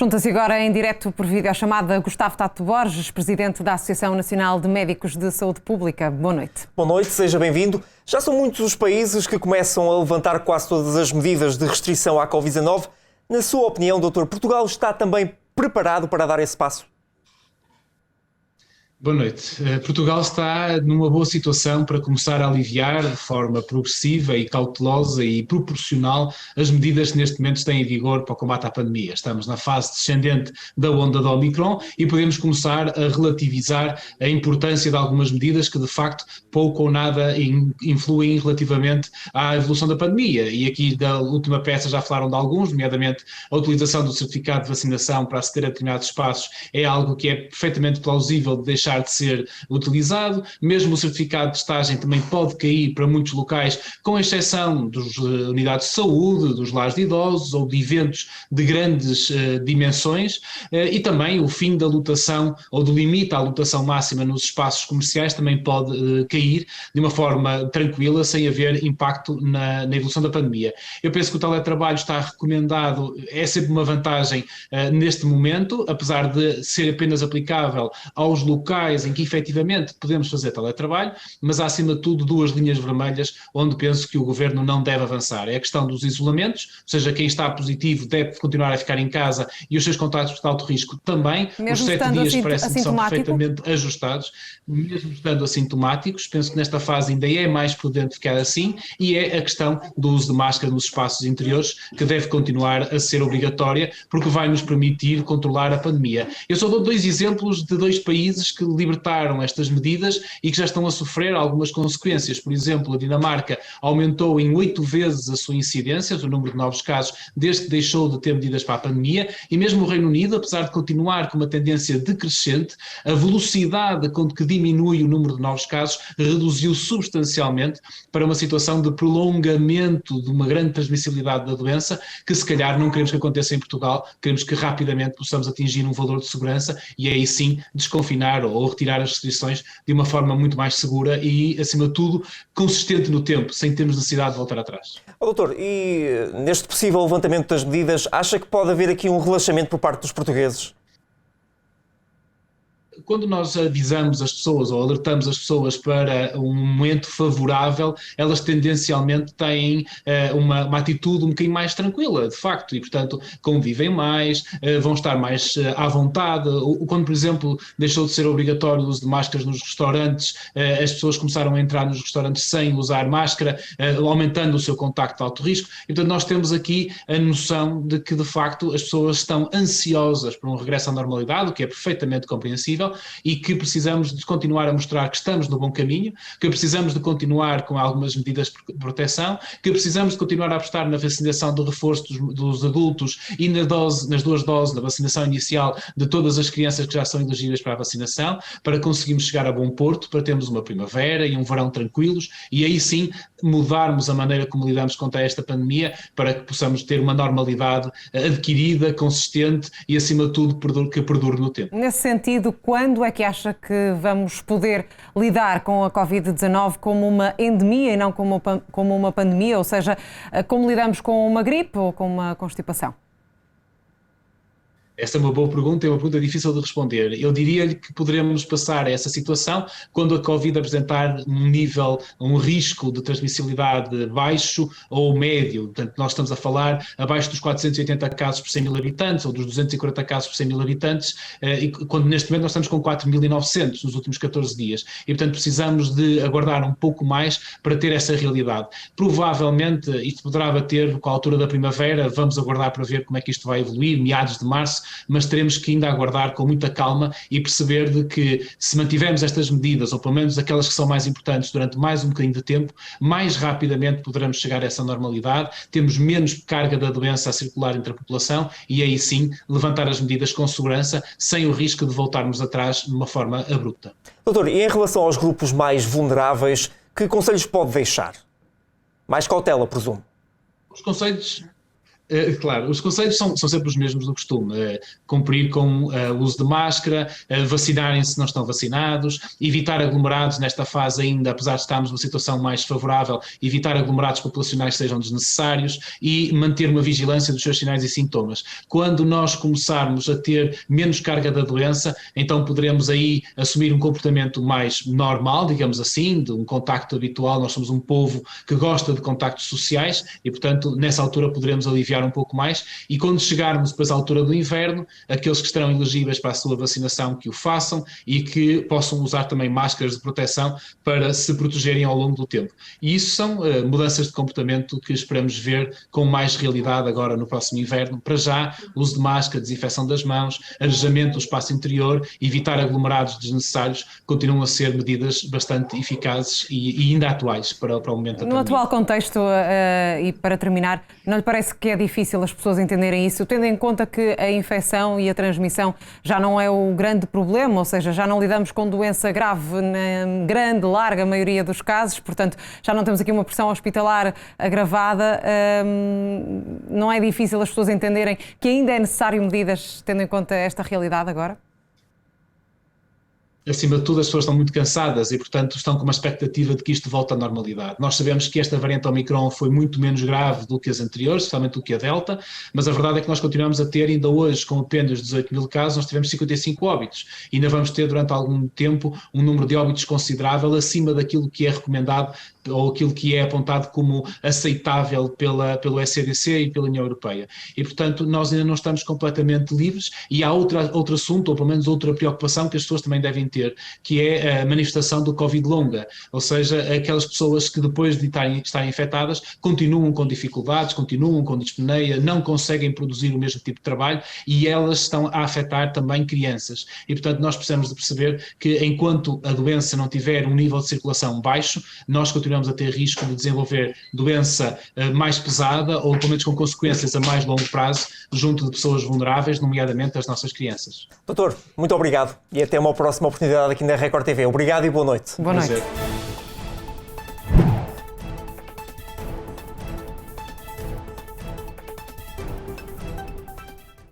Junta-se agora em direto por videochamada Gustavo Tato Borges, presidente da Associação Nacional de Médicos de Saúde Pública. Boa noite. Boa noite, seja bem-vindo. Já são muitos os países que começam a levantar quase todas as medidas de restrição à Covid-19. Na sua opinião, doutor, Portugal está também preparado para dar esse passo? Boa noite. Portugal está numa boa situação para começar a aliviar de forma progressiva e cautelosa e proporcional as medidas que neste momento estão em vigor para o combate à pandemia. Estamos na fase descendente da onda da Omicron e podemos começar a relativizar a importância de algumas medidas que de facto pouco ou nada influem relativamente à evolução da pandemia. E aqui da última peça já falaram de alguns, nomeadamente a utilização do certificado de vacinação para aceder a determinados espaços é algo que é perfeitamente plausível de deixar de ser utilizado. Mesmo o certificado de testagem também pode cair para muitos locais, com exceção das unidades de saúde, dos lares de idosos ou de eventos de grandes dimensões, e também o fim da lotação ou do limite à lotação máxima nos espaços comerciais também pode cair de uma forma tranquila, sem haver impacto na evolução da pandemia. Eu penso que o teletrabalho está recomendado, é sempre uma vantagem neste momento, apesar de ser apenas aplicável aos locais em que efetivamente podemos fazer teletrabalho, mas há acima de tudo duas linhas vermelhas onde penso que o Governo não deve avançar. É a questão dos isolamentos, ou seja, quem está positivo deve continuar a ficar em casa e os seus contactos de alto risco também. Mesmo os 7 dias parece que são assintomático? perfeitamente ajustados, mesmo estando assintomáticos. Penso que nesta fase ainda é mais prudente ficar assim, e é a questão do uso de máscara nos espaços interiores que deve continuar a ser obrigatória, porque vai nos permitir controlar a pandemia. Eu só dou dois exemplos de dois países que libertaram estas medidas e que já estão a sofrer algumas consequências. Por exemplo, a Dinamarca aumentou em 8 vezes a sua incidência, o número de novos casos, desde que deixou de ter medidas para a pandemia, e mesmo o Reino Unido, apesar de continuar com uma tendência decrescente, a velocidade com que diminui o número de novos casos reduziu substancialmente para uma situação de prolongamento de uma grande transmissibilidade da doença, que se calhar não queremos que aconteça em Portugal, queremos que rapidamente possamos atingir um valor de segurança e aí sim desconfinar ou retirar as restrições de uma forma muito mais segura e, acima de tudo, consistente no tempo, sem termos necessidade de voltar atrás. Doutor, e neste possível levantamento das medidas, acha que pode haver aqui um relaxamento por parte dos portugueses? Quando nós avisamos as pessoas ou alertamos as pessoas para um momento favorável, elas tendencialmente têm uma atitude um bocadinho mais tranquila, de facto, e portanto convivem mais, vão estar mais à vontade. Quando, por exemplo, deixou de ser obrigatório o uso de máscaras nos restaurantes, as pessoas começaram a entrar nos restaurantes sem usar máscara, aumentando o seu contacto de alto risco, e portanto nós temos aqui a noção de que de facto as pessoas estão ansiosas por um regresso à normalidade, o que é perfeitamente compreensível, e que precisamos de continuar a mostrar que estamos no bom caminho, que precisamos de continuar com algumas medidas de proteção, que precisamos de continuar a apostar na vacinação de reforço dos adultos e nas duas doses da vacinação inicial de todas as crianças que já são elegíveis para a vacinação, para conseguirmos chegar a bom porto, para termos uma primavera e um verão tranquilos, e aí sim mudarmos a maneira como lidamos contra esta pandemia para que possamos ter uma normalidade adquirida, consistente e acima de tudo que perdure no tempo. Nesse sentido, quando é que acha que vamos poder lidar com a Covid-19 como uma endemia e não como uma pandemia? Ou seja, como lidamos com uma gripe ou com uma constipação? Essa é uma boa pergunta, é uma pergunta difícil de responder. Eu diria-lhe que poderemos passar essa situação quando a Covid apresentar um risco de transmissibilidade baixo ou médio. Portanto, nós estamos a falar abaixo dos 480 casos por 100 mil habitantes ou dos 240 casos por 100 mil habitantes, e quando neste momento nós estamos com 4.900 nos últimos 14 dias. E, portanto, precisamos de aguardar um pouco mais para ter essa realidade. Provavelmente isto poderá bater com a altura da primavera, vamos aguardar para ver como é que isto vai evoluir, meados de março, mas teremos que ainda aguardar com muita calma e perceber de que se mantivermos estas medidas, ou pelo menos aquelas que são mais importantes durante mais um bocadinho de tempo, mais rapidamente poderemos chegar a essa normalidade, temos menos carga da doença a circular entre a população e aí sim levantar as medidas com segurança, sem o risco de voltarmos atrás de uma forma abrupta. Doutor, e em relação aos grupos mais vulneráveis, que conselhos pode deixar? Mais cautela, presumo. Os conselhos Claro, os conselhos são sempre os mesmos do costume. Cumprir com o uso de máscara, vacinarem-se se não estão vacinados, evitar aglomerados nesta fase ainda, apesar de estarmos numa situação mais favorável, evitar aglomerados populacionais que sejam desnecessários e manter uma vigilância dos seus sinais e sintomas. Quando nós começarmos a ter menos carga da doença, então poderemos aí assumir um comportamento mais normal, digamos assim, de um contacto habitual. Nós somos um povo que gosta de contactos sociais e, portanto, nessa altura poderemos aliviar um pouco mais, e quando chegarmos depois à altura do inverno, aqueles que estarão elegíveis para a sua vacinação que o façam e que possam usar também máscaras de proteção para se protegerem ao longo do tempo. E isso são mudanças de comportamento que esperamos ver com mais realidade agora no próximo inverno. Para já, uso de máscara, desinfecção das mãos, arejamento do espaço interior, evitar aglomerados desnecessários, continuam a ser medidas bastante eficazes e ainda atuais para o momento da pandemia. No atual contexto, e para terminar, não lhe parece que é difícil as pessoas entenderem isso, tendo em conta que a infecção e a transmissão já não é o grande problema, ou seja, já não lidamos com doença grave na grande, larga maioria dos casos, portanto, já não temos aqui uma pressão hospitalar agravada. Não é difícil as pessoas entenderem que ainda é necessário medidas, tendo em conta esta realidade agora? Acima de tudo, as pessoas estão muito cansadas e, portanto, estão com uma expectativa de que isto volte à normalidade. Nós sabemos que esta variante Omicron foi muito menos grave do que as anteriores, especialmente do que a Delta, mas a verdade é que nós continuamos a ter, ainda hoje, com apenas 18 mil casos, nós tivemos 55 óbitos. E ainda vamos ter, durante algum tempo, um número de óbitos considerável acima daquilo que é recomendado ou aquilo que é apontado como aceitável pelo ECDC e pela União Europeia. E, portanto, nós ainda não estamos completamente livres e há outro assunto, ou pelo menos outra preocupação que as pessoas também devem ter, que é a manifestação do Covid longa, ou seja, aquelas pessoas que depois de estarem infectadas continuam com dificuldades, continuam com dispneia, não conseguem produzir o mesmo tipo de trabalho e elas estão a afetar também crianças. E, portanto, nós precisamos de perceber que enquanto a doença não tiver um nível de circulação baixo, nós continuamos a ter risco de desenvolver doença mais pesada ou pelo menos com consequências a mais longo prazo junto de pessoas vulneráveis, nomeadamente as nossas crianças. Doutor, muito obrigado e até uma próxima oportunidade aqui na Record TV. Obrigado e boa noite. Boa noite. Prazer.